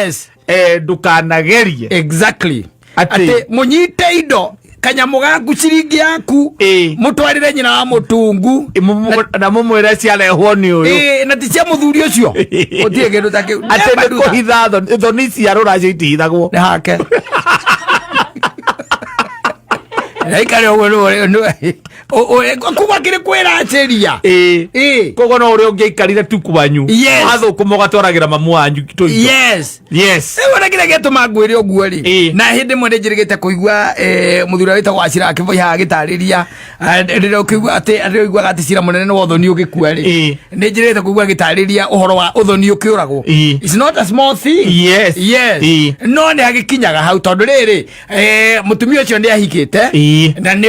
Yes. Ndukanagerie. Exactly. Ate munyite indo kanyamu gaku ciringi yaku mutwarire nyina wa mutungu na mumwire ciarehwo ni uyu na ti cia muthuri ucio utie kindu ta kiu ate kuhitha thoni cia ruracio itihithagwo ni hake Aikare kuba kire kwera acheria kogo no uri ungiikarire tuku wanyu athukumo gatwaragira mamu wanyu tuindo yes wona kire getuma ngwire oguo ri na hindi mwende njirigite kuigua muthura witagwo Acira akivoya gitariria ndire kuigua ati arigua gati cira munene wo thoni ugikua ri ni njirigite kuigua gitariria uhoro wa uthoni ukiuragwo. It's not a small thing. Yes no ne agikinyaga hau tondu riri mutumia ucio ni ahikite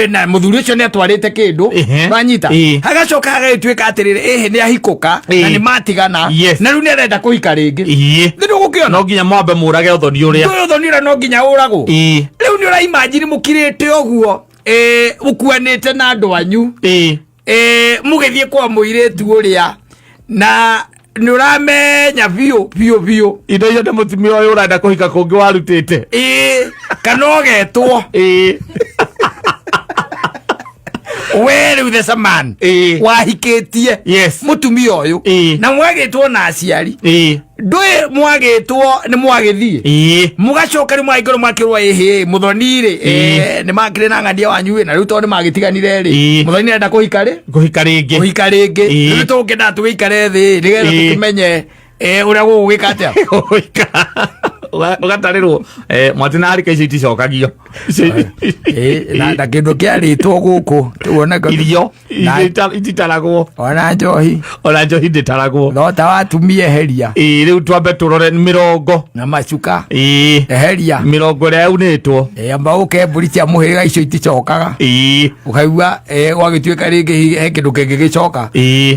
na muthuri ucio ni atwarite kindu banyita hagacoka hagituika atirire ni ahikuka na ni matigana na riu ni arenda kuhika ringi ndu gukiona no nginya mwambe murage uthoni uria no nginya uragwo riu ni ura imagine mukirite oguo ukuanite na andu anyu mugithie kwa muiretu uria na nuramenya biu indo icio mutumia uyu urenda kuhika kungi warutite kanogetwo where with the man wahikitie mutumia uyu na mwagitwo na aciari ndui mwagitwo ni mwagithie mugacoka ni mwaigoro makirwa muthonire ni makire na ngandia wanyu na riu to ni magitiganire ri muthoni enda kuhika ringi riu to ngenda tuikare thi nigetha tukimenye uria gugwika atia ugatarirwo mwatina ari kaici iticokagio na kindu kiaritwo guku tuona irio ititaragwo ona njohi nditaragwo no ta watumie heria riu twambe turore mirongo na macuka heria mirongo ria unitwo amba ukemburi cia muhiriga icio iticokaga ukaigua gwagituika ringi he kindu kingi gicoka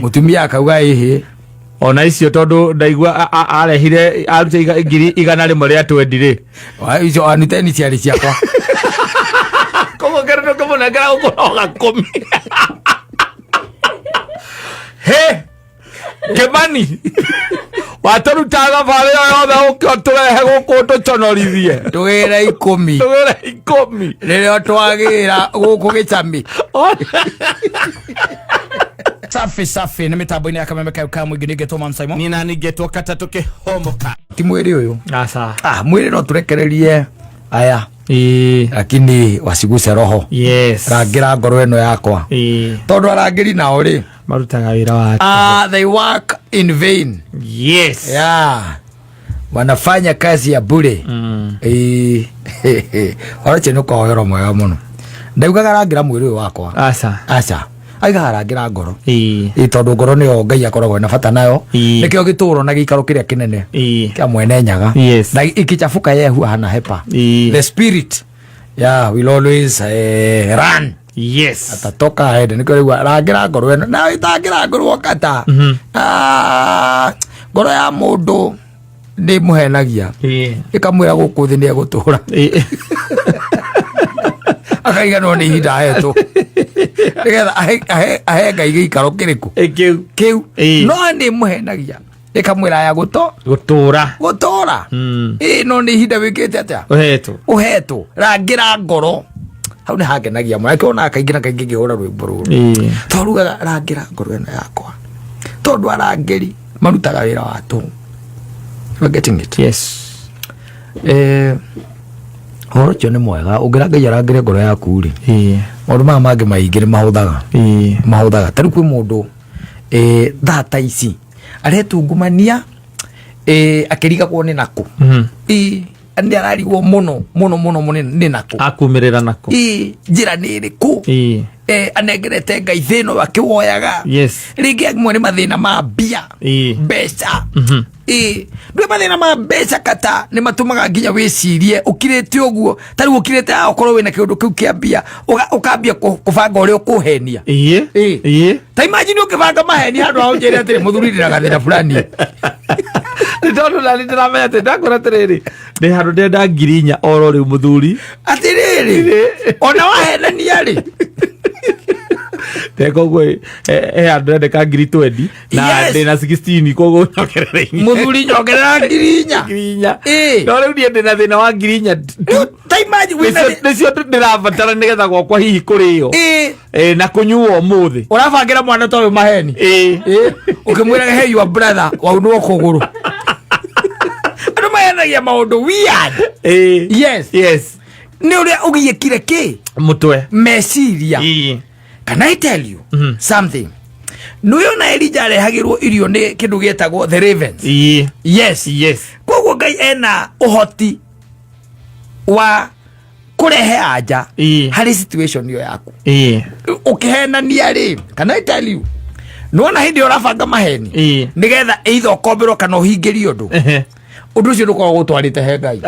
mutumia akauga ona icio tondu ndaigua arehire arute 100 ria 20 ri icio anuteni ciari ciakwa komo kerno komo na gara ukoga 10 he Kemani watarutaga bare yothe ukioturehe guku tuconorithie tugire 10 ririo twagira guku gicami safi ni mitambo-ini ya Kameme ka mwingi ningetwo Mam Simon ni na ningetwo Kata tukihomoka ti mwiri uyu asa mwiri no turekererie aya lakini wasiguse roho rangira ngoro eno yakwa tondu arangiri nao ri marutaga wira wa they work in vain. Wanafanya kazi ya bure orache no kohero mwega muno ndaugaga rangira mwiri uyu wakwa asa aigarangira ngoro tondu ngoro niyo Ngai akoragwo na bata nayo nikio gituro na gikaro kiria kinene kia mwene nyaga na ikichafuka yehu hana hepa the spirit will always run atatoka ahead nikio rigwa rangira ngoro eno na itangira ngoro Kata ngoro ya mundu ni muhenagia ikamwira guku thi ni egutura akaiga no ni hinda hetu nigetha ahe Ngai gikaro kiriku kiu no ni muhenagia ikamwira ya gutura no ni hinda wikite atia uhetu rangira ngoro hau ni hakenagia mwake ona akaingira kaingi gihura rwimbo ruru torugaga rangira ngoro eno yakwa tondu arangiri marutaga wira wa tu getting it orocho ni mwega ungira Ngai arangire ngoro yaku ri maundu maya mangi maingi ni mahuthaga tari kwi mundu thata ici aretungumania akirigagwo ni naku ndi ararigwo muno ni naku akumirira naku njira ni iriku anengerete Ngai thino akiwoyaga ringi amwe ni mathina ma mbia mbeca ndwe mathina ma mbeca Kata ni matumaga nginya wicirie ukirite uguo tari ukirite okorwo wina kiundu kiu kia mbia ukambia kubanga uri ukuhenia ta imagine ukibanga maheni handu aho njere atiri muthuri ndiraga thina fulani tondu na ndiramenya ati ndakora atiriri ndi handu ndenda 4,000 oro riu muthuri atiriri ona wahenania ri Koguo andå endeka 20 na ndä na 16 koguo nyogerera må thuri nyongerera 4 no rä u niä ndä na thä na wa 4 nä cio ndä rabatara nä getha gwakwa hihi kå rä o na kå nyuo må thä å rabangä ra mwana toyå maheni å kä mwä raga hey your brother waunwo kå gå rå andå mahenagia maå ndå nä å rä a å giä kire kä må twe meciria. Can I tell you something? Nuyo na Elija arehagirwo irio ni kindu gietagwo the ravens. Yes. Koguo Ngai ena uhoti wa kurehe anja hari situation yo yaku. Ukihenania ri, can I tell you? Nuona hindi urabanga maheni nigetha either ukombirwo kana uhingirio undu. Undu ucio ndukoragwo utwarite he Ngai.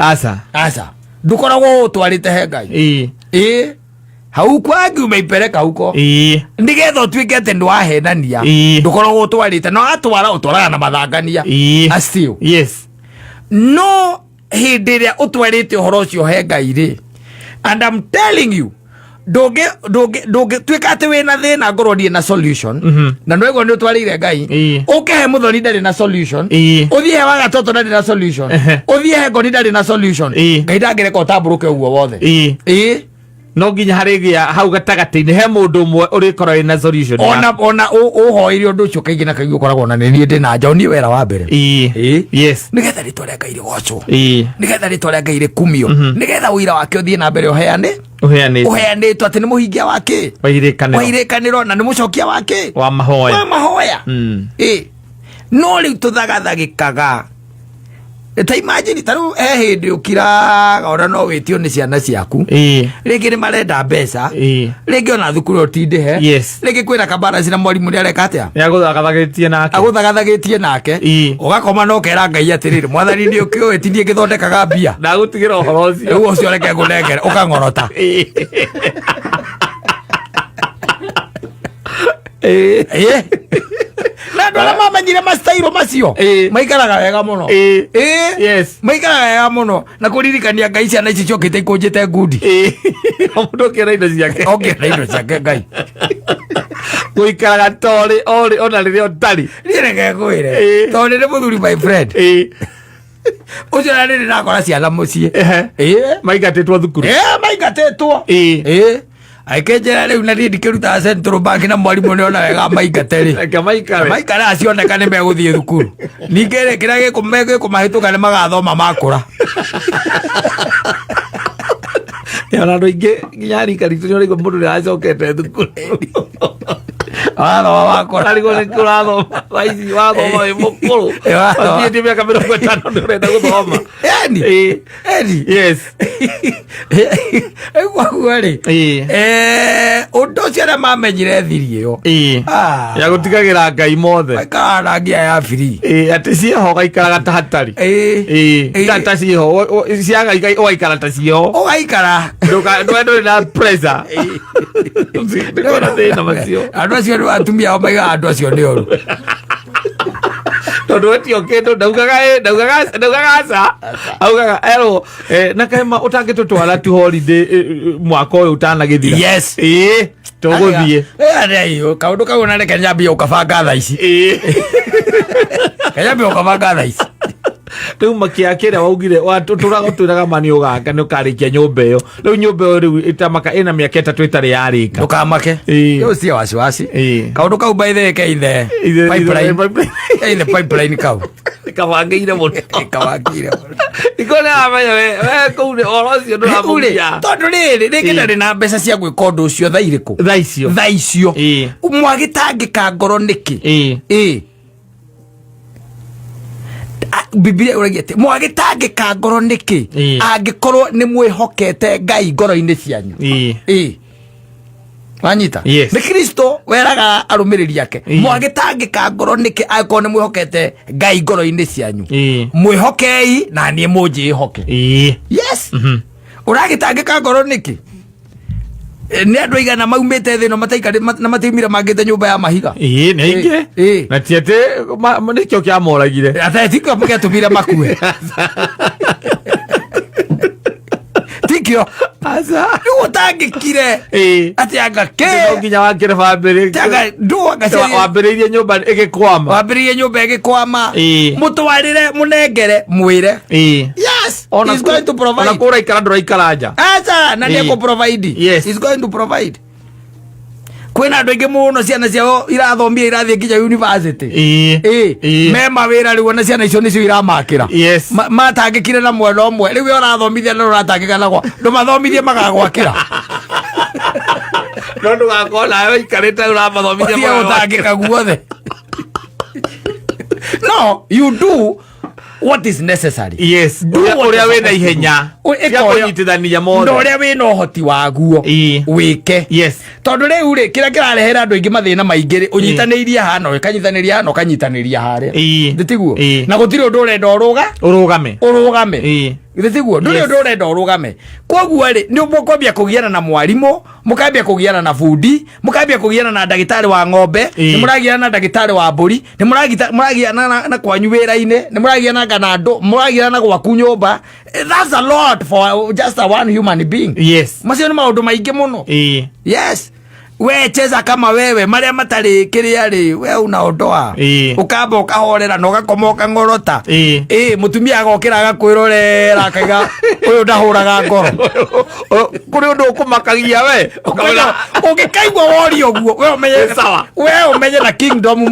Aca. Ndukoragwo utwarite he Ngai. Hau kwangi umeipeleka huko nigetha utuike ati ndwahenania ndukoragwo utwarite no atwara utwaraga na mathangania still no hindi ria utwarite uhoro ucio he Ngai ri, and I'm telling you doge tuika ati wina thina ngoro ndie na solution na nwego ni utwarire Ngai ukehe muthoni ndari na solution uthie wa gatoto ndari na solution uthie he ngoni ndari na solution Ngai ndangireka utamburuke uguo wothe no nginya harigia hau gatagati-ini he mundu umwe urikorwo ina solution ona uhoire undu ucio kaingi na kaingi ukoragwo na ni ndi na njao ni wera wa mbere nigetha ritwa ria Ngai rigocwo nigetha ritwa ria Ngai rikumio nigetha wira wake uthie na mbere uheanitwo ati ni muhingia wake wairikaniro na ni mucokia wake wa mahoya no riu tuthagathagikaga. Ta imagine taru hindi ukiraga ora no witio ni ciana ciaku ringi ni marenda mbeca ringi ona thukuru otindihe ringi kwira kabara cina mwarimu ni areka atia aguthagathagitie nake ugakoma no kera Ngai atiriri mwathani ni ukio etindie ngithondekaga mbia ndagutigira uhoro ucio ucio reke ngunengere ukangorota na ndwara mamanyire mastairo macio maikaraga wega muno maikaraga wega muno na kuririkania Ngai ciana ici ciokite ikunjite ngundi mundu kira indo ciake Ngai guikaraga tori ona riria utari reke kwire tori ni muthuri my friend ucio na riri nakora ciana mucii maingatitwo thukuru maingatitwo aikenjera riu na ndikiruta Central Bank na mwarimu ni ona wega maingateri maikara acioneka ni meguthie thukuru ningere kira gikumahituka ni magathoma makura ona andu aingi nginya arikaritu ni urigwo mundu ni acokete thukuru wathoma makura arigwo ni kurathoma waici wathoma wi mukuru athiĩtie mĩaka 50 nĩ ũrenda gũthoma egwaguo rĩ ũndũ ũcio arĩa mamenyire thiri ĩyo ya gũtigagĩra Ngai mothe maikaraga na ngia ya free atĩ ciĩho ũgaikaraga ta hatarĩ ta ciĩho ciaga ũgaikara ta ciĩho ũgaikara ndũrĩ na pressure ndũrĩ thĩna macio andũ acio nĩ atumia ao maigaga andũ acio nĩ oru tondu etio kindu ndaugaga aca augaga ero na kaima utangitutwara tu holiday mwaka uyu utanagithira tuguthie areyo kaundu kau na reke nyambia ukabanga tha ici nyambia ukabanga tha ici riu makiakira waugire turaga mani uganga ni ukarikia nyumba iyo riu nyumba iyo riu itamaka ina miaka 3 itari yarika ndukamake yo cio wasiwasi kaundu kau by the keithe pipeline kau kawangeire muno ikona amanya we kuune orocio nduramugia tondu riri ringina na mbeca cia gwika undu ucio tha iriku tha icio mwagitangika ngoro niki Biblia uragete mwagitangika ngoro niki angikorwo ni mwihokete Ngai ngoro-ini cianyu wanyita ni Kristo weraga arumiriri yake mwagitangika ngoro niki angikorwo ni mwihokete Ngai ngoro-ini cianyu mwihokei na nie munjihoke uragitangika ngoro niki ni andu aigana maumite thino mataikari na matiumire mangite nyumba ya mahiga ni aingi na tiete nikio kia moragire atatiko muke tumire makue nikio asa ni utangikire ati anga ke nginya wakire family taga ndo anga wambiririe nyumba igikwama mutwarire munengere mwire yes he's going to provide ona kura ikara ndora ikaranja asa na ni ko provide yes he's going to provide kwena andu aingi muno ciana ciao irathomia irathie nginya university mema wira riu na ciana icio nicio iramakira matangikire na mwena umwe riu urathomithia na uratangika nagwa ndumathomithie magagwakira no ndugakona we ikarite urathomithia magagwakira guothe no you do what is necessary yes uria wina ihenya ya kunyitithania mothe ndo uria wina uhoti waguo wike yes tondu riu ri kira kirarehera andu aingi mathina maingi unyitaniria hano ukanyitaniria hano ukanyitaniria haria nditiguo na gutiri undu urenda urugame nditiguo nduri undu urenda urugame koguo ri ni mukwambia kugiana na mwarimu mukambia kugiana na fundi mukambia kugiana na ndagitari wa ng'ombe ni muragiana na ndagitari wa mburi ni muragiana na kwanyu wira-ine ni muragiana na andu muragiana na gwaku nyumba. That's a lot for just a one human being. Yes, macio ni maundu maingi muno. Yes, we cheza kama wewe maria matari kiria ri we unaondoa ukamba ukahorera no gakomoka ngorota mutumia agokira agakwirorera akaiga uyu ndahuraga ngoro kuri undu ukumakagia we ugikaigwa wori oguo we umenye sawa we umenye na kingdom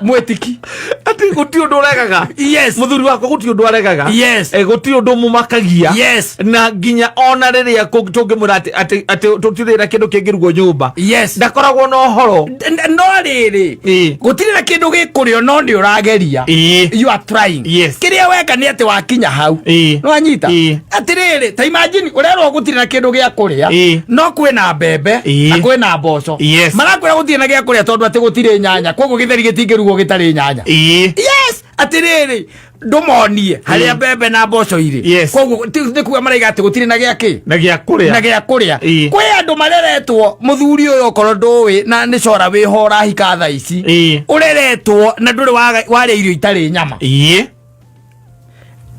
mwetiki ati guti undu regaga yes muthuri wako guti undu aregaga yes guti undu mumakagia yes na ginya ona riria tungimura ati tutirira kindu kingirugwo nyumba yes ndakoragwo no horo no riri gutirira kindu gikurio no ndi urageria you are trying yes kiria weka ni ati wakinya hau no anyita ati riri ta imagine urero gutirira kindu gia kuria no kwina mbembe na kwina mboco marakwira gutirira gia kuria tondu ati gutire nyanya koguo githeri gitingiru gitari nyanya yes atiriri ndumonie haria mbembe na mboco iri koguo ndikuga maraiga ati gutire na giaki na gia kuria kwi andu mareretwo muthuri uyu okoro nduwi na ni cora wi hora hika tha ici ureretwo na nduri waria irio itari nyama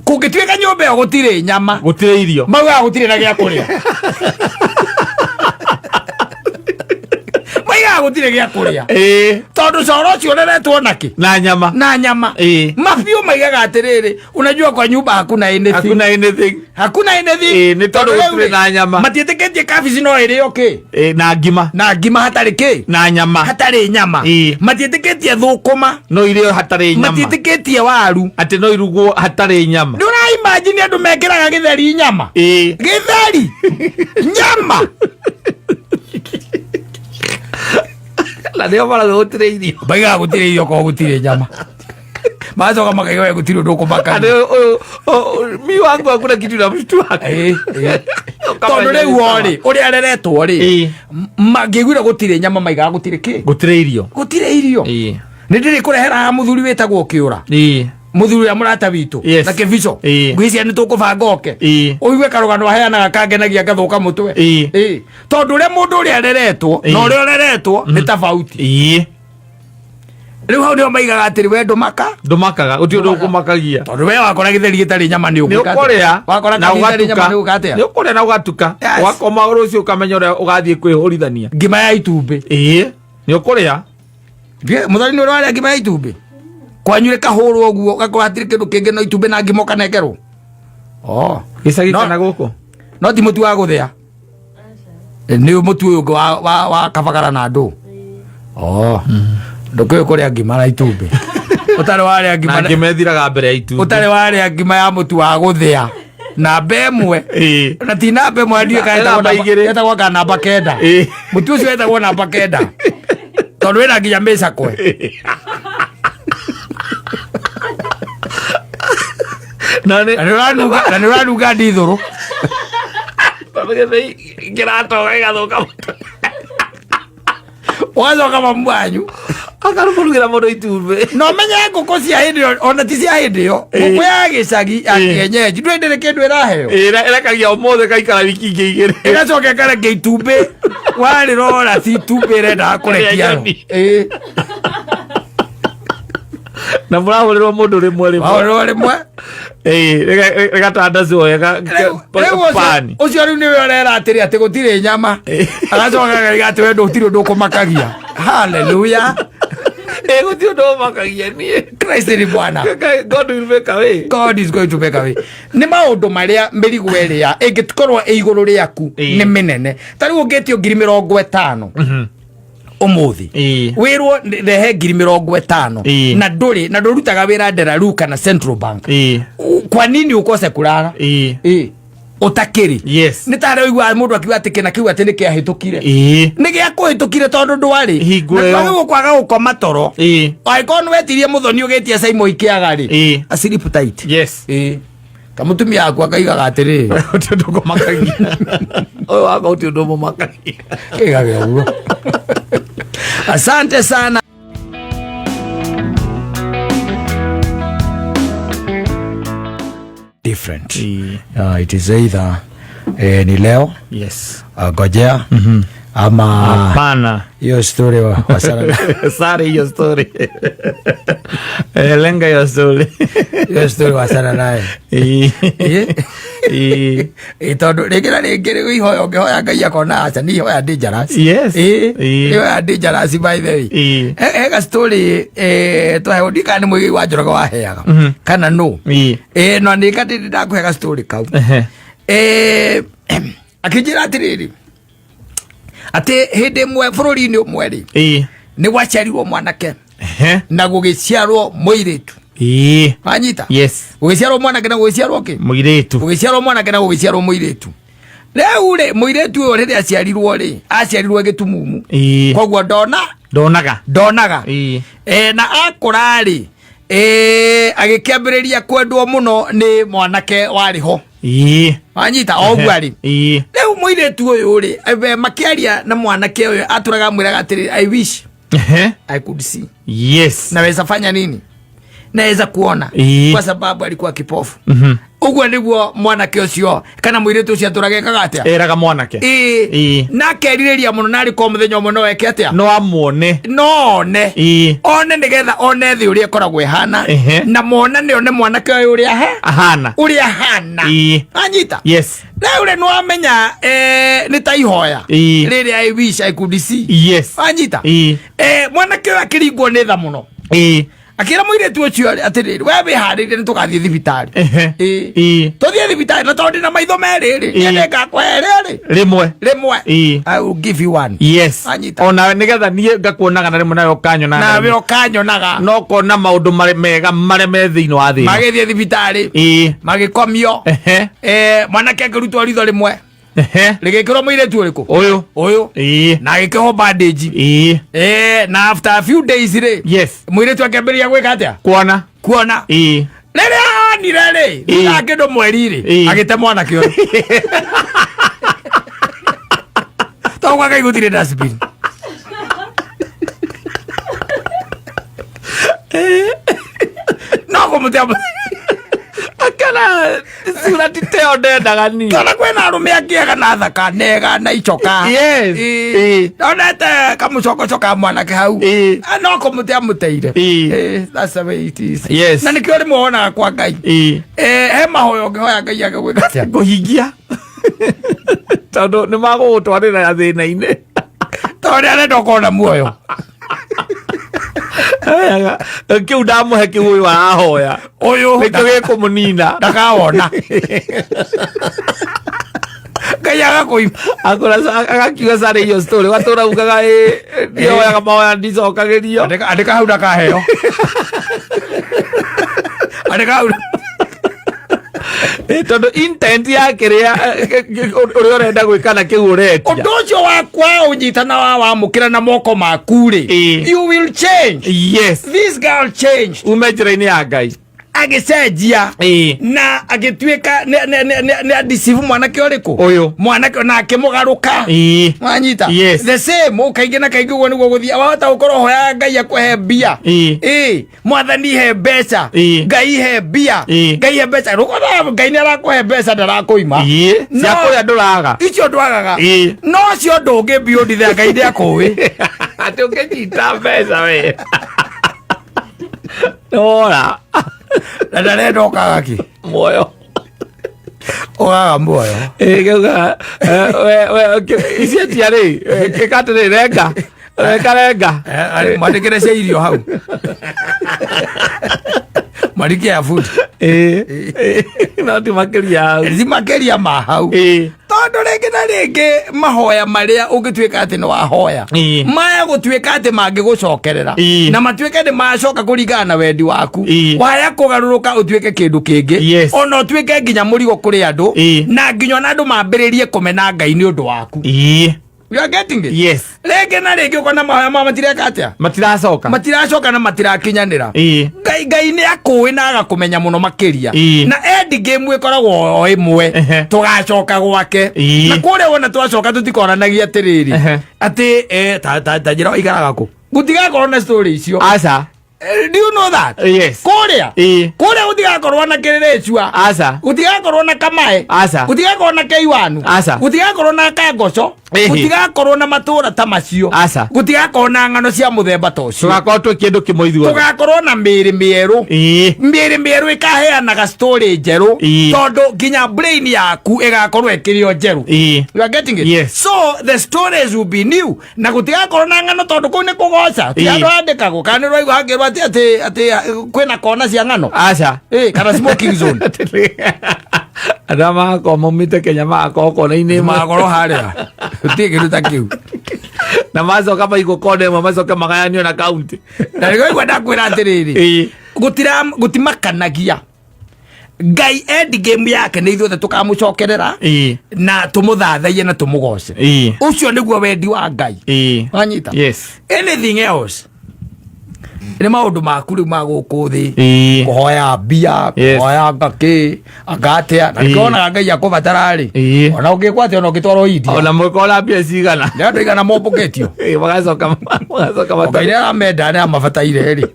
kungituika nyumba yo gutire nyama gutire irio mauga gutire na gia kuria maiga gutire gia kuria tondu coro cio reretwo naki na nyama mafiu maigaga atiriri unajua kwa nyumba hakuna anything ni tondu gutire na nyama matieteketie kabici no irio ki na ngima hatari ki na nyama hatari nyama matieteketie thukuma no irio hatari nyama matieteketie waru ati no irugwo hatari nyama ndura imagine andu mekiraga githeri nyama githeri nyama la ndio mara gutire irio baiga gutire irio ko gutire nyama mazoka makaiwa gutire nduko baka mi wangu hakuna kitu na mtu wake tondu riu ori uri areretwo ri magigwira gutire nyama maiga gutire ki gutire irio ni ndiri kurehera muthuri wetagwo kiura muthuri amurata witu na kibico ngwiciria ni tukubanga oke uigue karugano aheanaga kangenagia ngathuka mutwe tondu ria mundu uria areretwo na uria ureretwo ni tofauti riu hau nio maigaga atiri we ndumakaga uti undu ukumakagia tondu we wakora githeri gitari nyama ni ukuria wakora na ugatuka ni ukuria na ugatuka wakoma rucio ukamenya uria ugathie kwihurithania ngima ya itumbi ni ukuria muthari ni uria ngima ya itumbi kwanyure kahuru oguo gakwathire kindu kingi no itumbi na ngimo kanekerwo gicagi kana guku no ti mutu wa guthia ni mutu uyu wa kabagara na ndu ndukuyu kuria ngima na itumbi utari waria ngima na ngimethiraga mbere ya itumbi utari waria ngima ya mutu wa guthia na bemwe na ti na bemwe ndio kaeta kwa namba kenda mutu ucio etagwo namba kenda tondu wina nginya mbeca kwe na ni ranuga ndithuru kiratoga igathuka wacoka mamwanyu akarurugira mundu itumbi no menye nguku cia hindi ona ti cia hindi yo nguku ya gicagi ya kienyeji ndwendere kindu iraheo irekagia umothe kaikara wiki ingi igiri igacoka ikarekia itumbi warirora si itumbi irenda kurekia na murahurirwo mundu rimwe rega tandazo ya pani ucio riu ni wera atiri ati gutire nyama agacoka gati wendo utiro ndukumakagia hallelujah gutire ndukumakagia ni Christ ni bwana. God will make a way. God is going to make a way. Ni maundu maria mirigu eria ingitkorwo iguru riaku ni minene tari ungetio 50,000 umuthi wirwo rehe 50,000 na ndurutaga wira Nderaruka na Central Bank. Kwa nini ukose kurara utakiri? Yes. Ni tare igwa mundu akiwa ati kina kiwa ati ni kia hitukire ni gia kuhitukire tondu ndwari na kwaga gukoma toro aikon wetirie muthoni ugetie saimo ikiaga ri asleep tight. Yes. Kamutumia akwa akaigaga atiri ndukumakagia oyo aba uti ndumukagia kigaga ugo. Asante sana. Different. It is either ni leo. Yes. Gojea. Ama hapana hiyo story wa sana. Sorry hiyo story. Lenga hiyo story. Hiyo story wa sana naye. Itondo rekera rekere ihoyo ngehoya Ngai akona acha ni hoya dangerous. Yes. Ni hoya dangerous by the way. Ega story to ndika ni mwigi wa Njoroge wa heaga kana no. No ndikati ndakuhega story kau. Akijira atiriri ati hindi mwe bururi ni umweri ni gwaciarirwo mwanake na gugiciarwo muiritu anyita. Yes. Gugiciarwo mwanake na gugiciarwo ki muiritu gugiciarwo mwanake na gugiciarwo muiritu riu ri muiritu uyo riri aciarirwo gitumumu koguo ndonaga na akura ri agikiambiriria kwendwo muno ni mwanake wariho anyita ogwo ari riu muiritu uyu ri makiaria na mwanake uyu aturaga mwiraga atiri I wish I could see. Yes. Naweza fanya nini? Naweza kuona kwa sababu alikuwa kipofu. Ugwo niguo mwanake ucio kana muiritu ucio aturagekaga atia eraga mwanake na keririria muno nari ko muthenya umwe no weke atia no amuone one nigetha one thi uria koragwe hana na mona ni one mwanake uyu uria ahana anyita. Yes. Na ule no amenya ni taihoya riri I wish I could see. Yes. Anyita mwanake uyu akiringwo ni tha muno akira muiritu ucio atiriri we biharire nitugathie thibitari tuthie thibitari na tondi na maitho meriri nyende ngakwehere rimwe I will give you one. Yes. Ona nigetha nie ngakuonaga na rimwe nayo kanyonaga no kona maundu mega mareme thiini wa thi magithie thibitari magikomio mwanake akirutwo ritho rimwe ligekirwo muiritu uriku uyu na agikeho bandage na after a few days ri muiritu akemberia gwika atia kuona riri onire ri akindu mweri ri agite mwanake uyu togwa kai gutire dustbin no kumutia akana sura titeo ndendaga ni kana kwena arume akiega na thaka nega na icoka. Yes. Ndonete kamucokocoka mwanake hau no kumutia muteire. That's the way it is. Yes. Na nikio rimwe wonaga kwa Ngai he mahoyo ngihoya Ngai agigwika atia kuhingia tondu ni magugutwarira thina-ini tondu arenda ukona muoyo kiu ndamuhe kiu uyu arahoya uyu nikio gikumunina ndakawona Ngai agakuima agakiuga sare hiyo story watura ugaga ndioyaga mahoya ndicokagirio andika hau ndakaheo andika hau tondu intent yake ria uri urenda gwikana kiu uretia undu ucio wakwa unyitana wamukira na moko maku ri you will change. Yes. This girl changed umejira-ini ya Ngai agicenjia na agituika ne deceive mwanake uriku uyu mwanake na akimugaruka mwanyita. Yes. The same ukaingi na kaingi ugo niguo guthia wahota gukorwo hoya Ngai akuhe mbia mwathani he mbeca Ngai he mbia Ngai he mbeca rukora Ngai ni arakuhe mbeca ndarakuima cia kuria nduraga icio ndwagaga no cio ndungi biundithia Ngai ni akuwi ati unginyita mbeca we ora Na ndarenda okaga ki muoyo ogaga muoyo geuga ici atiarĩ ĩkatirĩ renga karenga mwandĩkĩre cia irio hau marike ya food no ti makĩria hau ti makĩria ma hau tondũ rĩngĩ na rĩngĩ mahoya marĩa ũngĩtuĩka atĩ nĩ wahoya maya gũtuĩka atĩ mangĩgũcokerera na matuĩke nĩ macoka kũringana na wendi waku waya kũgarũrũka ũtuĩke kĩndũ kĩngĩ ona ũtuĩke nginya mũrigo kũrĩ andũ na nginya ona andũ mambĩrĩrie kũmena Ngai nĩ ũndũ waku. You are getting it? Yes. Rege na rege uko na mahoya ma matireka atia? Matiracoka na matirakinyanira. Ngai ni akuwi na agakumenya muno makiria. Na end game ikoragwo o imwe. Tugacoka gwake. Na kure wona twacoka tutikoranagia atiriri. Ati tajira igaraga ku. Gutigakorwo na story icio. Aca. Do you know that? Yes. Kuria gutigakorwo na Kiriricua. Aca. Gutigakorwo na Kamae. Aca. Gutigakorwo na Keiwanu. Aca. Gutigakorwo na Kangoco. Gutigakorwo na matura ta macio. Aca. Gutigakorwo na ng'ano cia muthemba ta ucio. Tugakorwo twi kindu kimwe ithuothe. Tugakorwo na mĩĩrĩ mĩerũ ikaheanaga story njeru tondu nginya brain yaku igakorwo ikirio njeru. You are getting it? Yes. So the stories will be new. Na gutigakorwo na ng'ano tondu kuu ni kugoca. Ti andu andikagwo kana rwa igwa ati kwina kona cia ng'ano. Aca. Kana smoking zone. Adama ko momite Kenya mako kona-inĩ magoro haria utige ruta kiu na macoka maigo kone macoka magayanio na kaunti na rĩgo igwa ndakwĩra atiriri gutimakanagia Ngai end game yake nĩ ithuothe tukamucokerera na tumuthathaie na tumugoce ucio nĩguo wendi wa Ngai wanyita. Yes. Anything else ni maundu maku riu maguku thi kuhoya mbia kuhoya ngaki agatia na ndona Ngai akubatara ri ona ungikwate ona ungitwaro India ona mwikora mbia cigana na andu igana moboketio magacoka Ngai aramenda na mabataire ri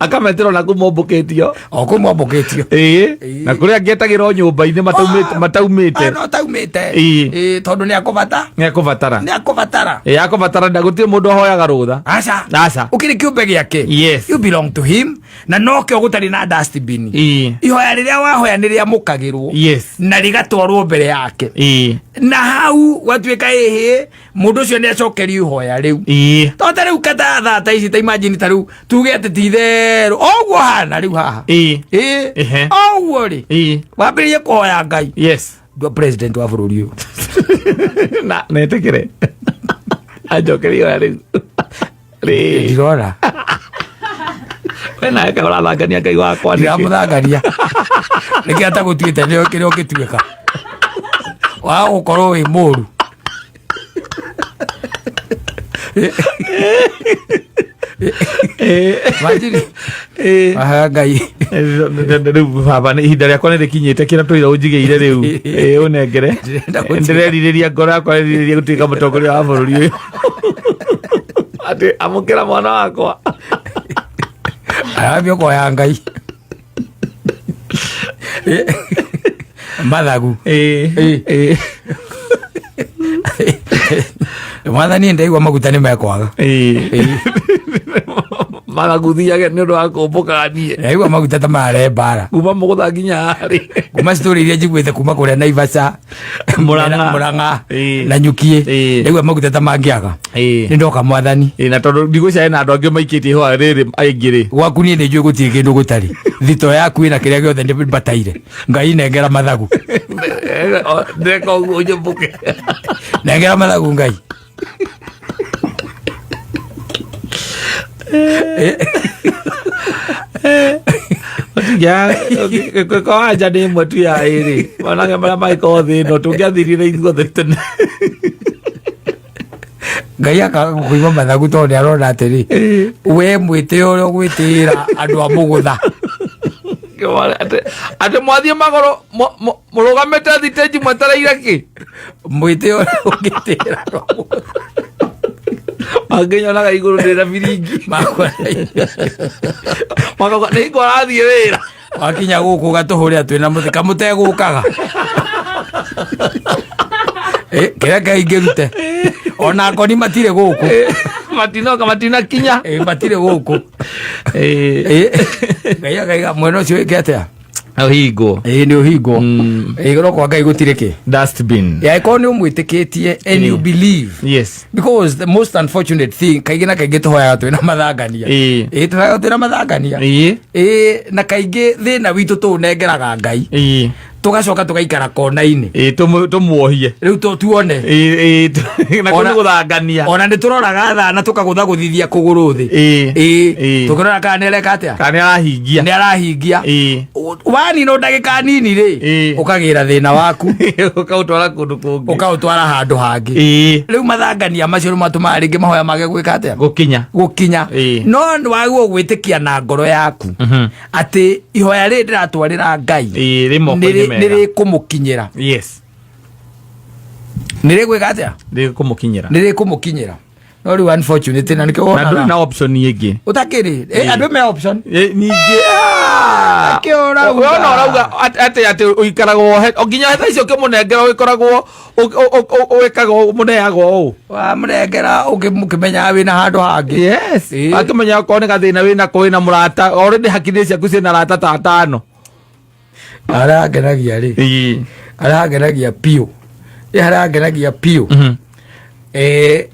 akametero na kumoboketio kumoboketio na kuria ngetagirwo nyumba-ini mataumite no taumite tondu ni akubatara na gutie mundu ahoyaga rutha. Aca ukiri kiumbe giake. Yes. You belong to him na no kio gutari na dustbin. Ihoya riria wahoya ni ria mukagirwo na rigatwarwo mbere yake na hau watuika mundu ucio ni acokerio ihoya riu tondu riu kata thata ici ta imagine ta riu tuge ati titherũ ogwo hana riu haha ogwo ri wambirie kuhoya Ngai ndua president wa bururi uyu na netekere ajokerio ya riu ndirora wena eka urathangania Ngai wakwa ndiramuthangania niki ata gutuite nio kirio gituika wa gukorwo wi muru majiri Ngai riu baba ni ihinda riakwa ni rikinyite kira twira unjigeire riu unengere ndirerireria ngoro yakwa ririria gutuika mutongoria wa bururi uyu ati amukira mwana wakwa arabio kuhoya Ngai mathagu mwathani ndaigua maguta ni mekwaga maraguthiage ni undu wa kumbuka nie ndaigua maguta ta marembara kuma mugutha nginya hari kuma story iria njiguite kuma kuria Naivasha Murang'a na Nyukie ndaigua maguta ta mangiaga ni ndoka mwathani na tondu ndigwicare na andu angi maikitie ihoya riri aingi ri gwaku nie ni njui gutie kindu gutari thito yaku ina kiria giothe ndi bataire Ngai nengera mathagu ndeka uguo njumbuke nengera mathagu Ngai ko aja ni mwe tu ya iri wanage mara mai ko thi no tungiathirire ithuothe tene Ngai akakuigua mathagu tondu ni arona atiri we mwite uria gwitira andu a mugutha ati mwathie magoro murugamite thiteji mwetereire ki mwite uria gwitira anginyonaga iguru ndira biringi makwa ni ko arathie wira wakinya guku gatuhure atwina muthika mutegukaga kiria Ngai ngirute ona ngoni matire guku matina kinya matire guku gaiga mweno cio ikete Ohigo. Ni ohigo. Igoro kwa Ngai gutire ki dustbin. Ya iko ni umwitikitie and you believe. Yes. Because the most unfortunate thing kaigi na kaigi tuhoyaga twina mathangania. Tuhoyaga twina mathangania. Na kaigi thina witu tu nengeraga Ngai. Tugacoka tugaikara kona-ini tumuohie riu tuone na kuni guthangania ona ni turoraga thana tukagutha guthithia kuguru thi tukirora kana nereka atia kana arahingia ni arahingia wani no ndagika nini ri ukagira thina waku ukautwara kundu kungi ukautwara handu hangi riu mathangania macio matuma ringi mahoya mage gwika atia gukinya no wagwo gwitikia na ngoro yaku ati ihoya ri ndiratwarira Ngai rimo nire kumukinyira. Yes. Nire gwika atia nire kumukinyira no ri unfortunate na nikona na na option yegi utakiri andu me option ninge akiora urauga ate uikaragwo oginya hetha icio kimunengera uikoragwo uikago muneago wa murengera ukimenya wina handu hangi. Yes. Akimenya ko ni gathina wina ko wina murata already hakiri ciaku cina rata ta tano aragenagia ri aragenagia piu aragenagia piu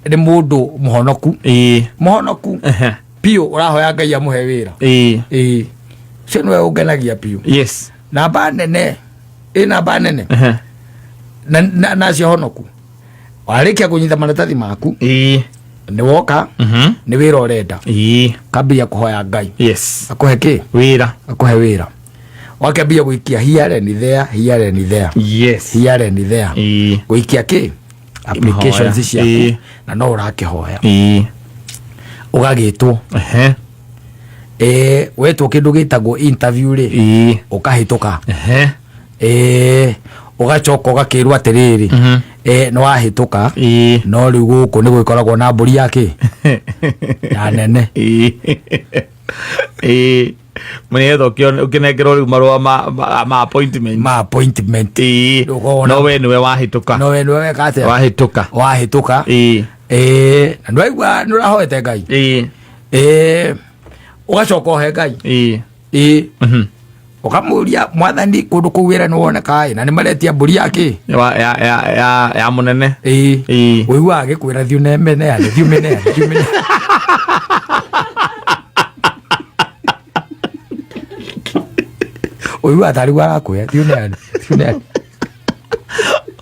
ni mundu muhonoku muhonoku piu urahoya Ngai amuhe wira cio niwe ungenagia piu. Yes. Namba nene namba nene na cio honoku warikia kunyita maratathi maku ni woka ni wira urenda kambia kuhoya Ngai. Yes. Akuhe ki wira akuhe wira wakambia guikia here and there yes here and there guikia ki applications ciaku na no urakihoya ugagitwo wetwo kindu gitagwo interview ri ukahituka ugacoka ugakirwa atiriri no wahituka no riu guku ni gwikoragwo na mburi yake ya nene mwenyezo ukinengerwo riu marua ma appointment no we niwe wahituka wahituka na ndwaigua nurahoete Ngai ugacoka uhe Ngai ukamuria Mwathani kundu kuu wira ni woneka na ni maretia mburi yake ya munene uigua agikwira thiu nemene thiu mene uyu atari warakuya thiu nene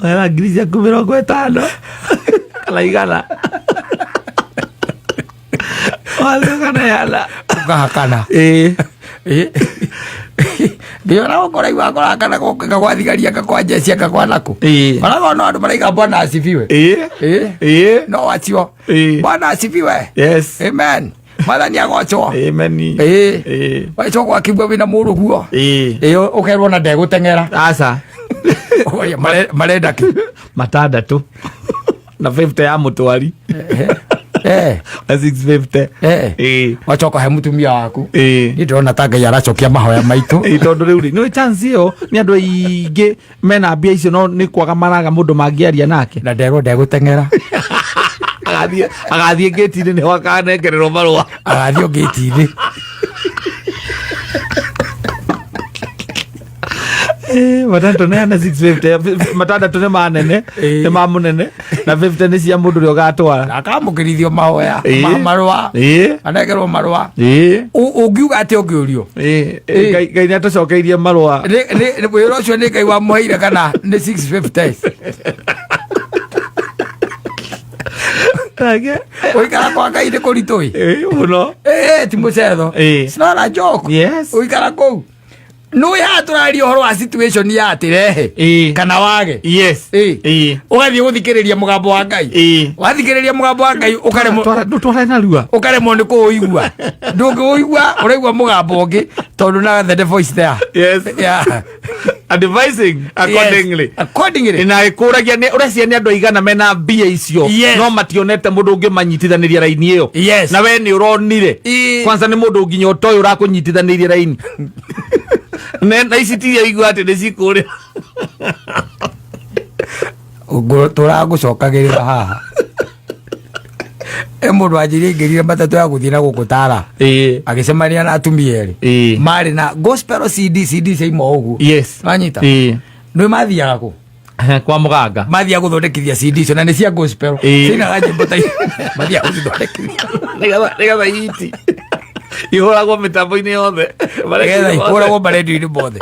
wera ngiri ciaku 50 kana igana kana yala ukahakana ndio na ukora iwa kana kwa thigaria kwa jeshi kwa naku wala no andu maraiga Bwana asifiwe no wacio Bwana asifiwe. Yes. Amen. Mwathani agocwo. Amen. Wacho kwa kibwa wina muru huo ukerwo na ndegutengera aca oya marenda ki matandatu na 50 ya mutwari 650 wachoka he mutumia waku ni ndona ta Ngai aracokia mahoya maitu tondu riu ni chance iyo ni andu aingi mena mbia icio no ni kwaga maraga mundu mangiaria nake na ndegutengera agathie gate-ini ni wakanengererwo marua agathio gate-ini matandatu ne ana 650 matandatu ne manene ne mamunene na 50 ne cia mundu rio gatwara akamukirithio mahoya marua anegerwo marua ungiuga ati ungiurio Ngai ni atacokeirie marua ni wira ucio ni Ngai wa muheire kana ni 650 uikara kwa Ngai ni kuritui muno ti mucetho it's not a joke. Yes. Uikara kou no ya turario horo wa situation ya atirehe kana wage. Yes. Ugathie guthikiriria mugambo wa Ngai wathikiriria mugambo wa Ngai twara na rua ukaremwo ni kuuigua ndungiuigua uraigua mugambo ungi tondu na the voice there. Yes. Yeah. Advising accordingly. Yes. Accordingly. Na ikuragia ni uracia ni andu aigana mena mbia icio no mationete mundu ungi manyitithaniria raini iyo na we ni uronire kwanza ni mundu nginya utoy urakunyitithaniria raini na icitiria igua ati ni cikuri turagucokagirira haha mundu anjiri ngirire matatu ya guthii na gukutara agicemania na atumia eri mari na gospel CD seimo uguo wanyita ndu mathiaga ku kwa muganga mathia guthondekithia CD so na ni cia gospel sina gaje botai mathia guthondekithia nĩgetha iti ihũragwo mĩtambo-inĩ yothe nĩgetha ihũragwo marendio-inĩ mothe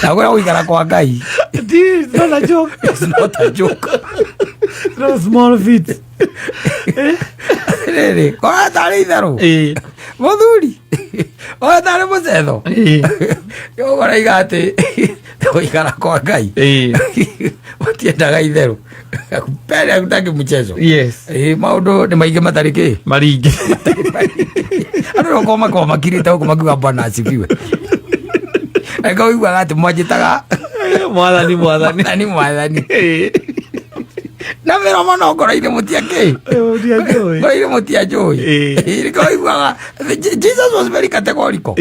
nagwĩra gũikara kwa Ngai. It's not a joke. It's not a joke. It's not a small feat. Rĩrĩ kora tarĩ itherũ mũthuri oya tarĩ mũcetho ũgũraiga atĩ gũikara kwa Ngai ũtiendaga itherũ pere agutaki mchezo maũndũ nĩ maingĩ matarĩ kĩ maringĩ andũ no koma makirĩte gũkũ makiuga Bwana asifiwe akaiguaga atĩ mwanjĩtaga mwathani na mĩromo no ngoro-inĩ mũtiakĩ ngoro-inĩ mũtianjũĩ nĩkaiguaga Jesus was very categorical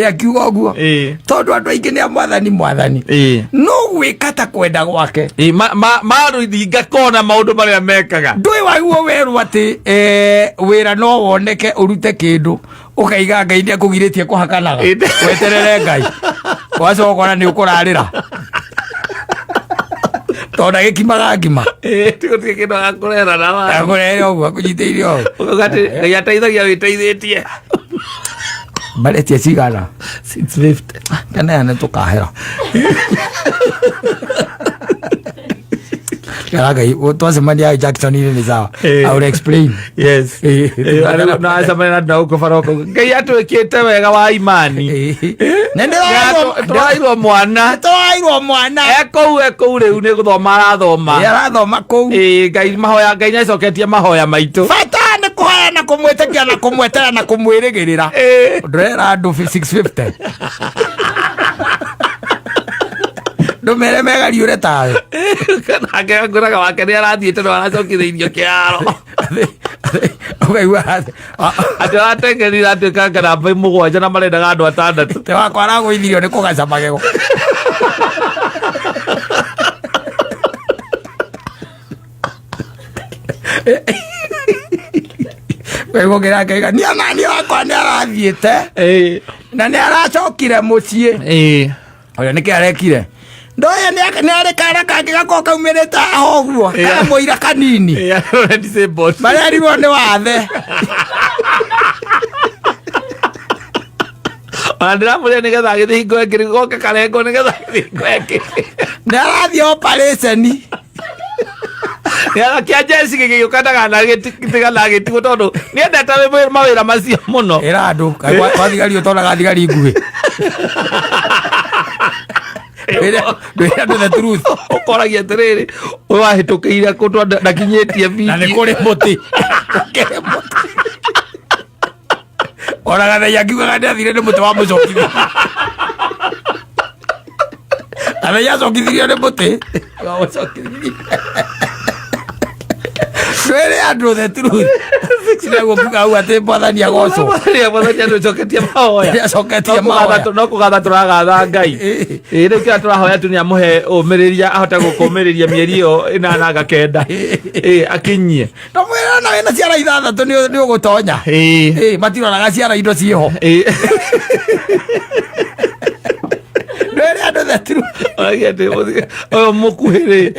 akiuga ũguo tondũ andũ aingĩ nĩ a mwathani no gwĩka ta kwenda gwake marũthinga kona maũndũ marĩa mekaga ndũĩ waiguo werwo atĩ wĩra no woneke ũrute kĩndũ ũkaiga Ngai nĩ akũgirĩtie kũhakanaga weterere Ngai wacokora nĩ ũkũrarĩra tonda gĩkimaga ngima tigũtige kĩndũ gakũrera na akũrere ũguo akũnyitĩire ũguo ũgatĩ Ngai ateithagia wĩteithĩtie maretia cigana 650 neneane tũkahera Ngai twacemania Jackson-inĩ nĩ sawa I will explain na acemania na ũkũ baroko Ngai atwĩkĩte wega wa imani tũrairwo mwana ekũu rĩu nĩ gũthoma arathoma kũu Ngai mahoya Ngai nĩacoketie mahoya maitũ bata nĩ kũhoya na kũmwĩtĩkia na kũmwetera na kũmwĩrĩgĩrĩra ndũrera andũ 650 ndũmere megariũre tawe nake ngũraga wake nĩ arathiĩte no aracokithĩirio kĩharo ũkaigua atĩ aratengerire atuĩka ngaramba 7 na marendaga andũ 6 te wakwa aragũithirio nĩ kũgaca magego kaigũkĩra kaiga nĩ wakwa nĩ arathiĩte na nĩ aracokire mũciĩ ũrĩa nĩkĩ arekire ndoya nĩ arĩ kana kangĩ gakorwo kaumĩrĩte aho ũguo kana mũira kanini marĩa arirwo nĩ wathe ona ndĩramũrĩa nĩgetha agĩthiĩ hingo ĩngĩ goke karengo nĩgetha agĩthiĩ hingo ĩngĩ nĩ arathiĩ operation kĩa Jesse gĩgĩũkanaga na gĩtigwo tondũ nĩendete mawĩra macio mũno ĩra andũ wathigari ũtonaga thigari nguhĩ the truth ũkoragia atĩrĩrĩ ũyũ wahĩtũkĩire kũ ndakinyĩtie na nĩ kũrĩ mũtĩ oraga thai akiugaga nĩathire nĩ mũtĩ wa mũcokithia athai acokithirio nĩ mũtĩ wa mũcokithia ndwĩrĩ andũ the truth sinagwo kuga hau atĩ mwathani agocwo mwathani acoketie mahoya no kũgatha tũragatha Ngai rĩu kĩrĩa tũrahoya tu nĩ amũhe ũmĩrĩria ahote gũkũmĩrĩria mĩeri ĩyo 8 na 9 akinyie ndamwĩra na wĩna ciara 6 nĩ ũgũtonya matiroraga ciara indo ciĩho ndwĩrĩ andũ the truth ũyũ mũkuhĩ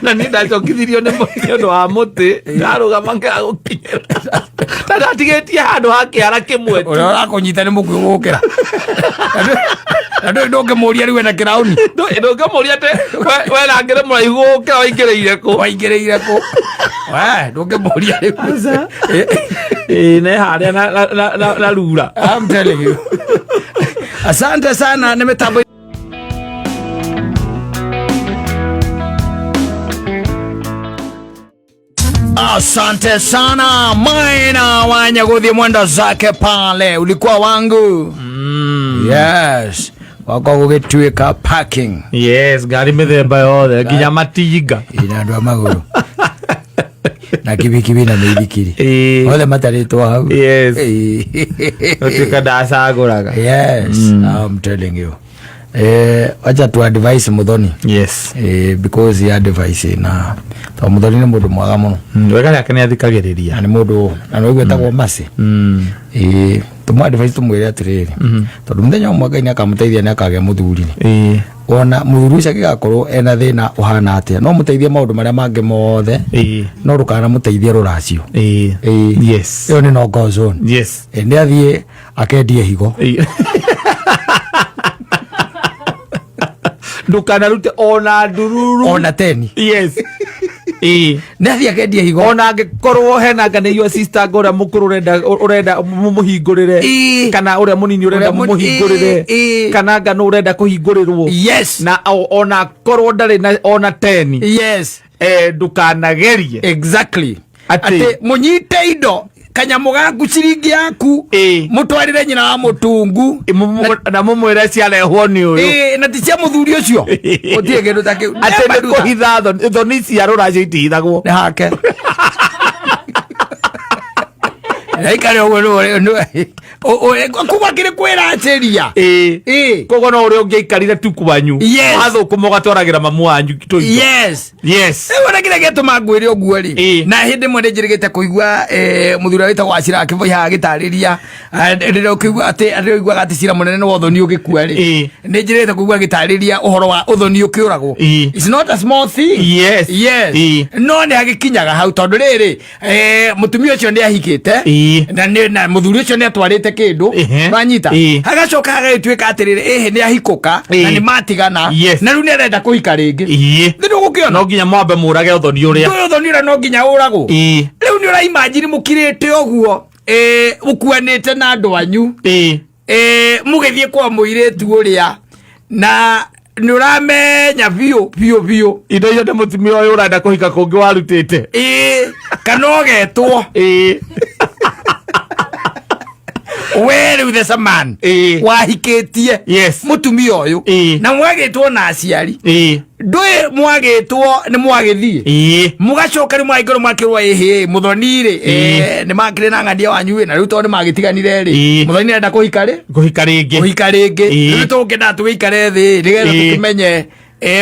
na niĩ ndacokithirio nĩ mũtĩ wa mũtĩ ndarũgama ngagũkinyĩra na ndatigĩtie handũ ha kĩara kĩmwe tu ũrĩa ũrakũnyita nĩ mũkuhĩ gũkĩra na ndũngĩmũria rĩu ena kĩrauni ndũngĩmũria atĩ we rangĩrĩ mũraihu gũkĩra waingĩrĩire kũ ndũngĩmũria rĩu nĩ harĩa na rura I'm telling you asante sana nĩ mĩtambo asante sana Maina Wanyaguthi mwenda zake pale ulikuwa wangu yes wako gũgĩtuĩka parking ngari mĩthemba yothe nginya matinga ina andũ a magũrũ na kibikibi na mĩithikiri othe matarĩtwo hau ũtuĩka ndacagũraga I'm telling you Wacha tu advice Muthoni. Yes. Because ya advice na to Muthoni ni mundu mwaga muno. Wega yake ni athikagiriria. Ni mundu na no gwetagwo Masi. Tumu advice tumwire atiriri. Tondu muthenya umwe Ngai akamuteithia ni akagea muthuri. Ona muthuri ucio gigakorwo ena thina uhana atia no muteithie maundu maria mangi mothe. No rukana muteithie ruracio. Yes. Yo ni no go zone. Yes. Ni athie akendie higo. Ndukana rute ona ndururu ona teni. Yes. Nathia kendia higo ona ngikorwo hena ngane yo sister ngora mukuru urenda mumuhingurire kana uria munini urenda mumuhingurire kana ngano urenda kuhingurirwo. Yes. Na ona korwo ndari na ona teni. Yes. Ndukanagerie. Exactly. Ate munyite indo kanyamu gaku ciringi yaku mutwarire nyina wa mutungu na mumwire ciarehwo ni uyu na ti cia muthuri ucio utie kindu ta kiu ate ni kuhitha thoni cia ruracio itihithagwo ni hake Aikare kuba kire kwera acheria kogo no uri ungiikarire tu kwanyu athukuma ugatwaragira mamu wanyu kitoito. Yes wona kire getuma ngwire oguo ri na hindi mwende njirigite kuigua muthura wita gwacira akivoya gitariria ndiro kuigua ati arigwa gati cira munene no uthoni ugikua ri ni njirigite kuigua gitariria uhoro wa uthoni ukiuragwo. It's not a small thing. Yes no ni agikinyaga hau tondu riri mutumia ucio ni ahikite na muthuri ucio ni atwarite kindu banyita agacoka agituika atirire ni ahikuka na ni matigana na riu ni arenda kuhika ringi ndu gukiona no nginya mwambe murage uthoni uria no nginya uragwo riu ni ura imagine mukirite oguo ukuanite na andu anyu mugithie kwa muiretu uria na ni uramenya biu indo iyo mutumia uyu urenda kuhika kungi warutite kana ogetwo where with the man wahikitie mutumia uyu na mwagitwo na aciari ndui mwagitwo ni mwagithie mugacoka ni mwaigoro makirwa muthoni ri ni makire na ngadia wanyu na riu to ni magitiganire ri muthoni enda kuhika ringi riu to ngenda tuikare thi nigetha tukimenye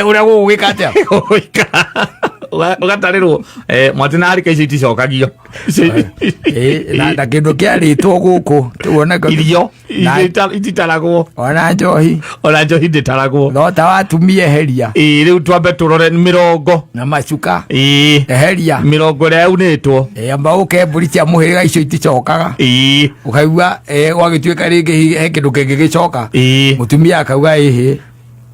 uria gugwika atia ugatarirwo mwatina harika ici iticokagio na kindu kiaritwo guku tuona irio ititaragwo ona njohi nditaragwo thota watumie heria riu twambe turore mirongo na macuka heria mirongo ria unitwo amba ukemburi cia muhiriga icio iticokaga ukaigua gwagituika ringi he kindu kingi gicoka mutumia akauga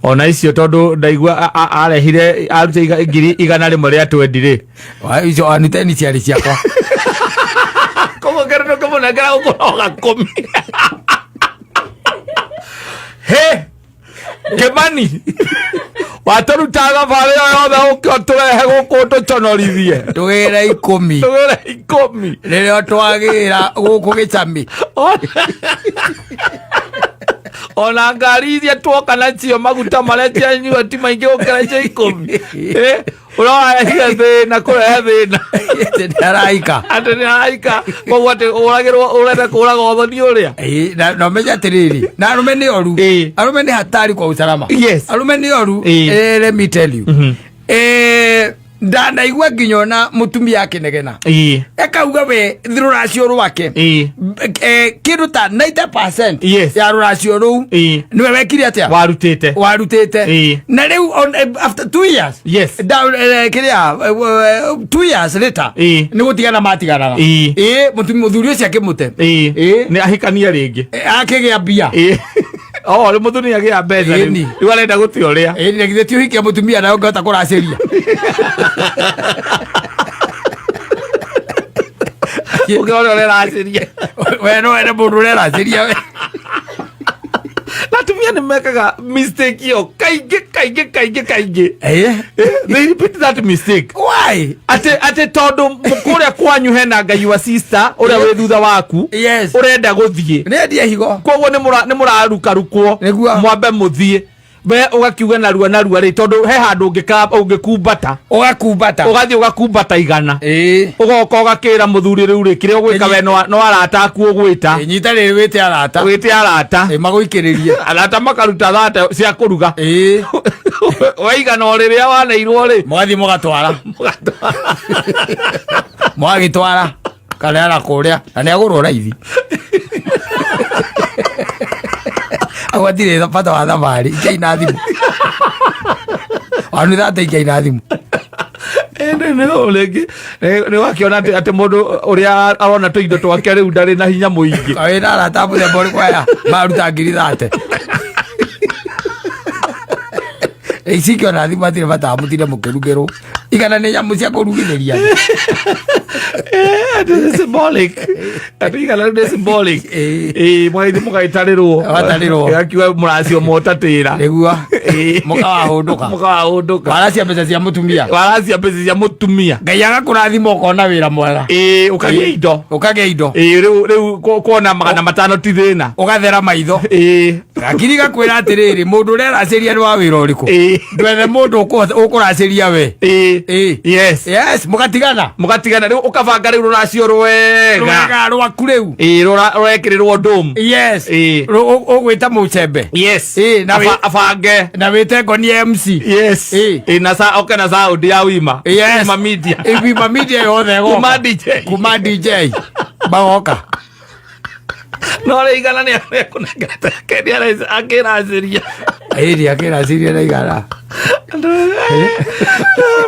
ona icio tondu ndaigua arehire arute 100 ria 20 ri icio aniteni ciari ciakwa komo gerno komo na gara ukoga komi Kemani watorutaga vale yothe ukioturehe guku tuconorithie tugire 10 ririo twagira guku gicami ona ngari iria twoka nacio maguta maria cianyua ti maingi gukira cia 10 urahia thina kurehe thina ati naraika koguo ati uragirwo urenda kuraga uthoni uria no menya atiriri na arume ni oru arume ni hatari kwa usalama arume ni oru let me tell you ndanaigua nginyona mutumia akinegena ekauga we ruracio rwake kindu ta 90% ya ruracio ruu niwe wekire atia warutite na riu after 2 years kiria 2 years later ni gutigana matiganaga mutumia muthuri ucio akimute ni ahikania ringi akigia mbia ri muthuri agia mbeca riu arenda guti uria ni githe ti uhikia mutumia na ungota kuraciria ukiona ureraciria we no ene mundu ureraciria we natumia ni mekaga mistake yo kaingi they repeat that mistake. Why? ate tondu mukuria kwanyu hena ngai wa sister uria we thutha waku urenda guthie ne dia higo koguo ni muraruka rukwo mwambe muthie be ugakiuga narua ri tondu he handu ungikumbata ugathi ugakumbata igana ugoka ugakira muthuri riu ri kire ugwika we no arata aku ugwita nyita ri wite arata maguikiririe arata makaruta thate cia kuruga waigana o riria waneirwo ri mwathi mugatwara mwagitwara kana ara kuria na ni agurwo raithi awatire pata wa thamari ikaina thimu wanu thate ikaina thimu ne wakiona ati mundu uria arona tuindo twake riu ndari na hinya muingi awira aratabu the bori kwaya maruta ngiri thate isikio na thimu atire bata amutire mukirugero igana ni nyamu cia kurugiriria symbolic atigala ni symbolic mwaidi mugaitarirwo akiwa muracio motatira niguo mukaahunduka waracia mbeca cia mutumia ngai agakurathima ukona wira mwega ukagia indo riu kuona magana matano ti thina ugathera maitho akiri gakwira atiriri mundu ureraciria ni wa wira uriku ndwethe mundu ukuraciria we yes mugatigana riu ukabanga riu ruracio rwega rwaku riu rurekirirwo ndum yes ugwita mucembe yes na abange na wite ngoni MC yes na sound ya wima wima media yothe go kuma DJ bagoka no le igana ni akunengata kedi akiraciria akiraciria na igana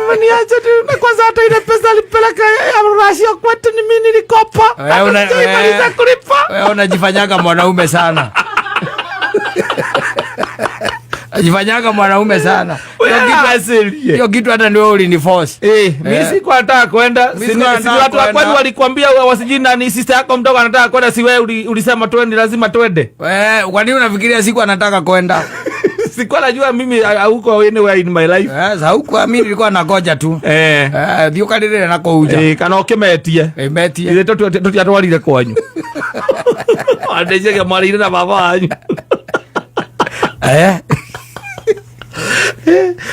mani acha tu na kwanza hata ile pesa alipeleka ya Russia kwetu ni mimi nilikopa wewe unajifanyaga mwanaume sana ajifanyaga mwanaume sana hiyo kitu hata ndio uliniforce mimi siko nataka kwenda si watu wa kwani walikwambia wasijina ni sister yako mdogo anataka kwenda si wewe ulisema twende lazima twende wewe kwa nini unafikiria siku anataka kwenda sikuwa najua mimi huko anywhere in my life huko mimi nilikuwa nagoja tu thio kadire na kuuja kana ukimetie metie ile tutiatwarire kwanyu andeje mwarire na baba wanyu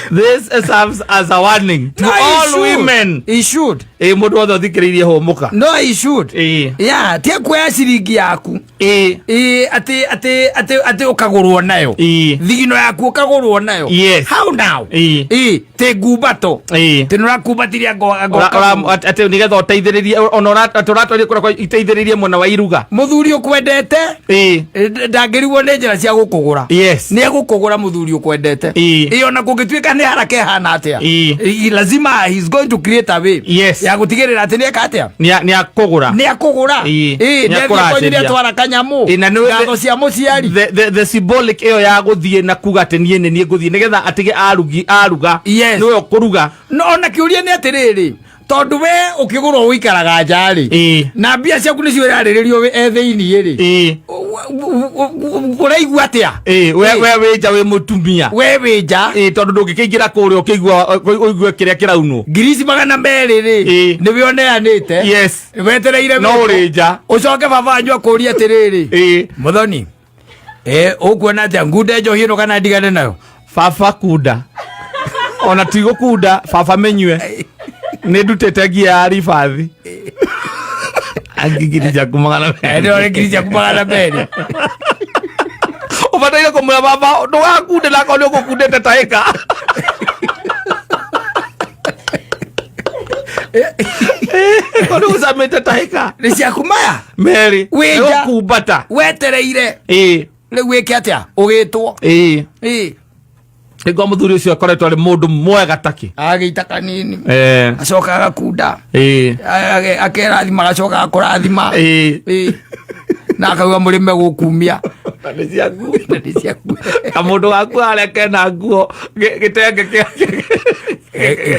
this serves as a warning to all women. He should. Mundu wothe thikiririe homuka. No, he should. Yeah, tie kuya ciringi yaku. Ati ukagurwo nayo. Thigino yaku ukagurwo nayo. Yes. How now? Te gubato. Te nora kubatiria ati nigetha uteithiririe onora turatwarie kura iteithiririe mwana wa iruga. Muthuri ukwendete? Ndangirwo ni njira cia gukugura. Yes. Ni gukugura muthuri ukwendete. Iyo na kungituika ni haraka hana atia. Lazima he's going to create a way. Yes. Ya gutigirira ati ni akatia. Ni akugura. Ni akugura. Ni akugura twara kanyamu. Ngago cia muciari. The symbolic iyo ya guthie na kuga ati ni nguthie nigetha atige aruga. Niwe ukuruga. No na kiuria ni atiriri. Tondu we ukigurwo wikaraga njari na mbia ciaku nicio irariririo etheini ri uraigua atia we winja wi mutumia we winja tondu ndungikingira kuria ukigua kiria kiraunwo ngirisi 200 ri ni we oneanite yes wetereire no urinja ucoke baba anyu akuria atiriri muthoni ukuona atia ngude njohi no kana ndigane nayo baba kunda ona tigo kunda baba menywe ne dutete gia arifathi angigirija kumagana ndio ngirija kumagana beri ubataire kumura baba ndo wakunde na kole ukukundete taeka kono uzamete taeka ni cia kumaya meri weja kubata wetereire le weke atia ugitwo ego muthuri ucio akoretwo ari mundu mwega taki ageita kanini acoka agakunda akerathima agacoka akurathima na akauga murime gukumia ndani ciaku kamundu gaku areke na nguo gitenge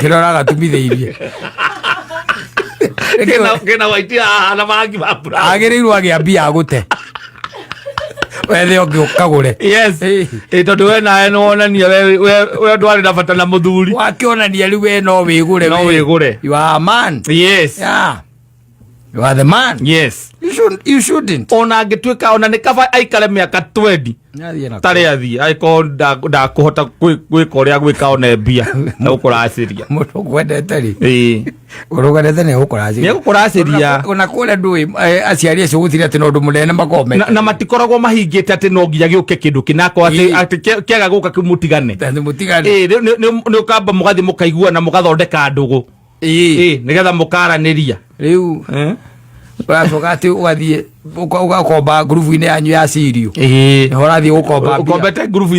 kirora gatumitheirie kena waitia na mangi mapura agerirwo agiambia agute wethe ukagure yes tondu we nawe nonania we ndwari na bata na muthuri wakionania riu we no wigure you are man yes yeah You are the man. Yes. You shouldn't. Ona angĩtuĩka ona nĩ kaba aikare mĩaka 20 tarĩ athie aiko ndakuhota gwĩka ũrĩa gwĩka one mbia na gũkũracĩria mũndũ gwendete rĩ ũrũganete nĩ gũkũracĩria ona kũrĩa ndũĩ aciari acio gũtirĩ atĩ no ũndũ mũnene makome na matikoragwo mahingĩte atĩ no nginya gĩũke kĩndũ kĩnako atĩ kĩaga gũka kĩmũtigane nĩ ũkamba mũgathiĩ mũkaiguana mũgathondeka ndũgũ nĩgetha mũkaranĩria rĩu ũracoka atĩ ũgathiĩ ũgakomba ngurubu-inĩ yanyu ya Sirio ũrathiĩ gũkomba ũkombete ngurubu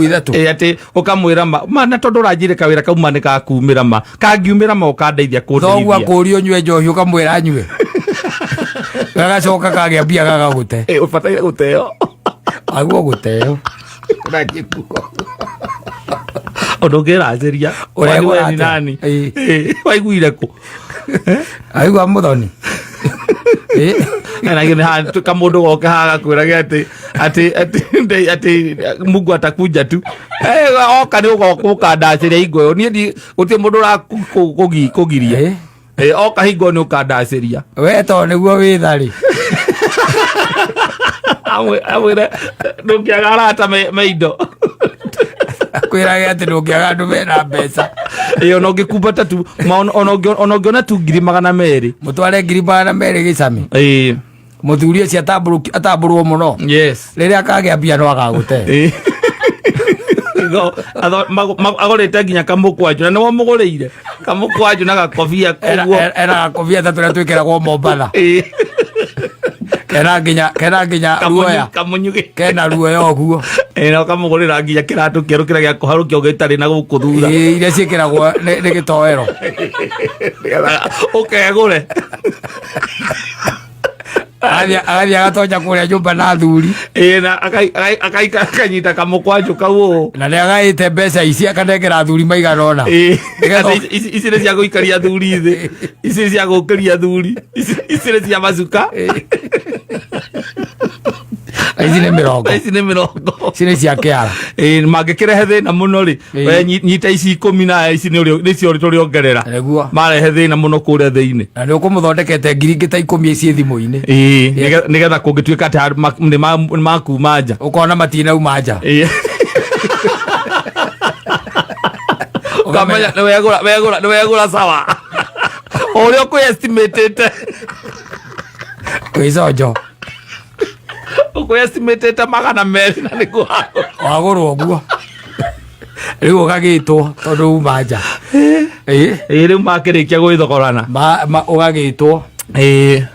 ithatũ atĩ ũkamwĩra ma na tondũ ũranjĩre kawĩra kauma nĩ gakumĩra ma kangiumĩra ma ũkandeithia kũndeithia thoguo akũria ũnyue njohi ũkamwĩra anyue gagacoka kagĩa mbia gagagũte ũbataire gũteo aguo gũteo ũndũ ũngĩracĩria ũrĩa ni nani waiguire kũ aigua Muthoni na ngine ha kamundu goke haga kwiraga ati Mungu atakuja tu oka ni ugoka ndaciria ingo ni guti mundu ra kugiria oka hingo ni ukandaciria we to niguo withari amwira ndukiaga rata meindo kwiraga ati ndukiaga andu mena mbeca ona ngikumbata tu ona ngiona tu 200 mutware 200 gicami muthuri ucio atamburwo muno riria akagĩa mbia no agagũte agorete nginya kamũkwanjũ na nĩwo mũgũrĩire kamũkwanjũ na gakobia koguo era gakobia ta tũrĩa twĩkĩragwo Mombatha kena nginya ruoya kena ruoya ũguo na ũkamũgũrĩra nginya kĩratũ kĩerũ kĩrĩa gĩa kũharũkia ũgĩtarĩ na gũkũ thutha iria ciĩkĩragwo nĩ gĩtoero ũkegũre agathiĩ agatonya kũrĩa nyũmba na thuri na akanyita kamũkwanjũ kau na nĩ agaĩte mbeca ici akanengera thuri maigana ũna ici nĩ cia gũikaria thuri thĩ ici nĩ cia gũkĩria thuri ici nĩ cia macuka ici nĩ 40 ici nĩ cia kĩara mangĩkĩrehe thĩna mũno rĩ nyita ici 10 na ici nĩcio tũrĩongerera marehe thĩna mũno kũrĩa thĩinĩ na nĩ ũkũmũthondekete ngiri ingĩ ta 10 ici thimũ-inĩ nĩgetha kũngĩtuĩka atĩ nĩ makuma nja ũkona matinauma nja ũkamenya nĩ wegũra sawa ũrĩa ũkwĩ-estimatĩte kwĩconjo ũkwĩ-estimatĩte 200 na nĩguo wagũrwo ũguo rĩu ũgagĩtwo tondũ uma nja rĩu makĩrĩkia gwĩthogorana ũgagĩtwo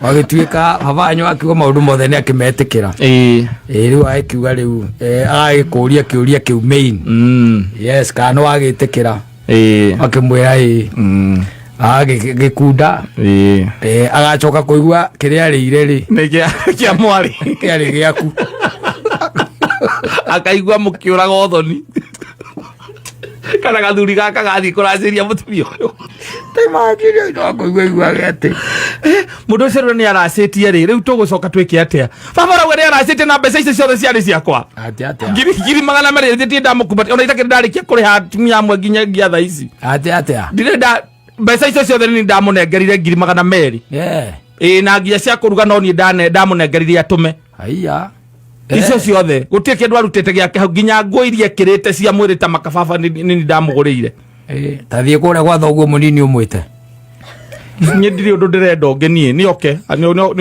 wagĩtuĩka baba wanyu akiuga maũndũ mothe nĩ akĩmetĩkĩra rĩu agĩkiuga rĩu agagĩkũria kĩũria kĩu main yes kana wagĩtĩkĩra akĩmwĩra agĩkunda agacoka kũigua kĩrĩa arĩire rĩ nĩ kĩa mwarĩ kĩarĩ gĩaku akaigua mũkĩũraga ũthoni kana gathuri gaka gathiĩ kũracĩria mũtumia ũyũ kũiguaiguaga atĩ mũndũ ũcio rĩu nĩ aracĩtie rĩ rĩu tũgũcoka twĩke atĩa baba rauga nĩ aracĩtie na mbeca icio ciothe ciarĩ ciakwa ngiri 200 thĩtie ndamũkumbatia ona itakĩrĩ ndarĩkia kũrĩha atumia amwe nginya thaa ici atĩa ndirĩ mbeca icio ciothe nĩ ndamũnengerire 200 na nginya cia kũruga no niĩ ndamũnengerire atũme icio ciothe gũtirĩ kĩndũ arutĩte gĩake hau nginya nguo iria ekĩrĩte cia mwĩrĩ ta makababa nĩ ndamũgũrĩire tathiĩ kũrĩa gwa thoguo mũnini ũmwĩte niĩ ndirĩ ũndũ ndĩrenda ũngĩ niĩ nĩ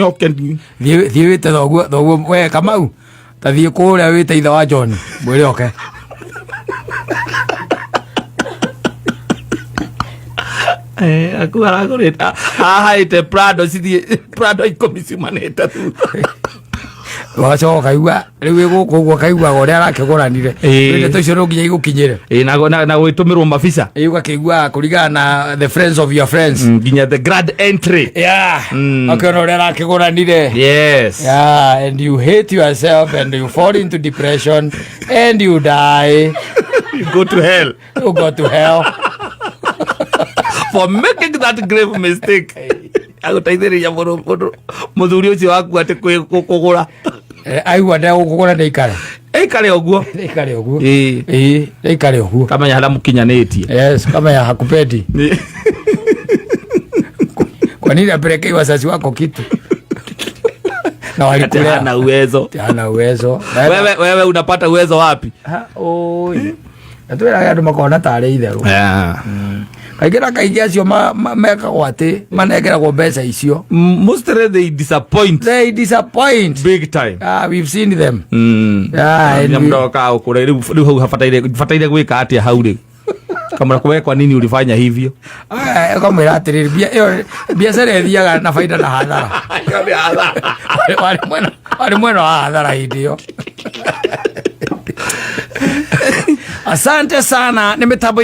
oke thiĩ wĩte thoguo we Kamau tathiĩ kũrĩa wĩte ithe wa John mwĩre oke akuaragũrĩta hahaĩte Prado cithiĩ Prado 10 ciumanĩte thutha wacoka kaigua rĩu gũkũ ũguo kaiguaga ũrĩa arakĩgũranire ndeto icio no nginya igũkinyĩre na gwĩtũmĩrwo mabica ũgakĩigua kũringana na the friends of your friends nginya the grand entry akĩona ũrĩa arakĩgũranire and you hate yourself and you fall into depression and you die you go to hell for making that grave mistake agũteithĩrĩria mũthuri ũcio waku atĩ kũgũra aigua ndegũkũgũra nĩikare ũguo kamenya harĩa mũkinyanĩtie kamenya hakupendi Kwa nini apeleke wazazi wako kitu? Na walikulea hana uwezo. Hana uwezo. Wewe unapata uwezo wapi? Oi. Natwera andu makona tare itherũ. Kaingĩ acio mekagwo atĩ manegeragwo mbeca icio. Mostly they disappoint. They disappoint big time. We've seen them. Nyamdoka ukore rĩu hau hafataire gwĩka atĩa hau rĩu. Kama kwa kwa nini ulifanya hivyo? Kama iratiriri biashara ithiaga na faida na hadhara. Wale mweno wa hadhara hiyo. Asante sana. Nimetambo